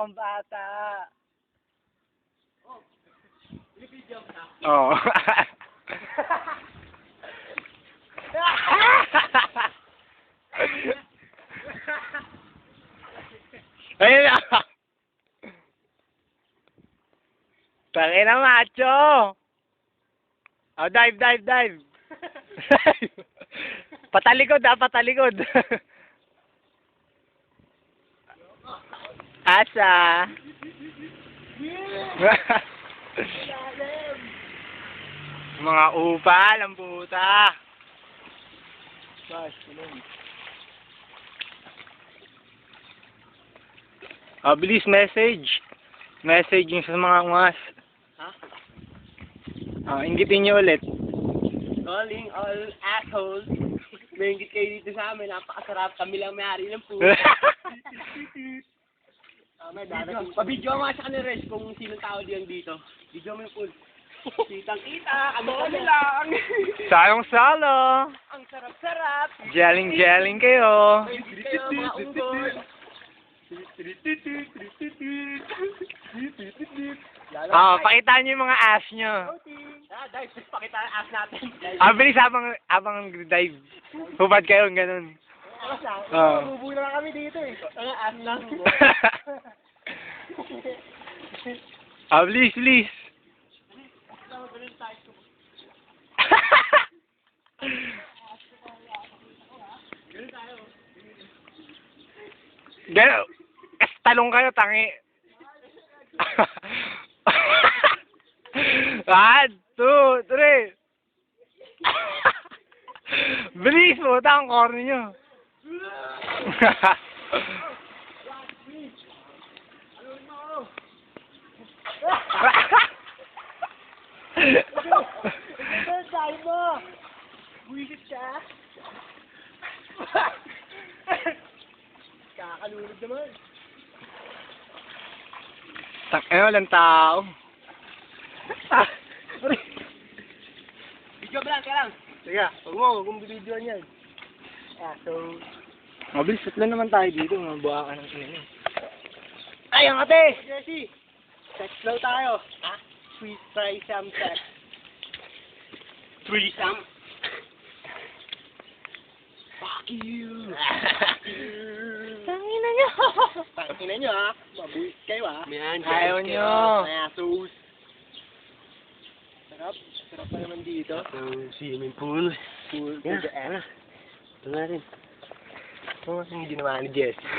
pang bata. Oh. Ayun na. Tangin na macho. Oh, dive. Patalikod patalikod. Asa. Mga upal ang puta. Bilis message. Message yung sa mga ungas. Ha? Inggitin nyo ulit. Calling all assholes. May ingit kayo dito sa amin. Napakasarap. Kami lang may-ari ng pool. Pabidyo mo sa kanila, Res, kung sinong tao diyan dito. Video mo yung pool. Kitang-kita. Kami lang. Sayong salo. Ang sarap-sarap. Jelling kayo. Kayo mga unggol. Pakita nyo yung mga ass nyo. Dive, pakita ang ass natin. Bilis habang dive. Hubad kayo, ganun. Bubuo na lang kami dito eh. Ang ass lang. Bilis. Gano'n. Kasi talong kayo, tangi. 1, 2, 3. Bilis mo, ang corny nyo. Dive mo! Buwisit siya! Kakalulog naman. Walang tao. Video ba lang, kaya lang? Sige, Huwag mo video yan. Mabilis, tatlo naman tayo dito. Mabuha ka ng sinino. Ay, ang ate! Jesse! Sex daw tayo. Ha? Sweet fry some sex. Threesome? Fuck you! Tangina nyo. Tangina nyo ha? Mabuhit kayo ha? Ayaw nyo. Mayasos. Sarap pa naman dito. Swimming pool. Pool to the end. Ito na rin. Ito nga yung ginawa ni Jesse.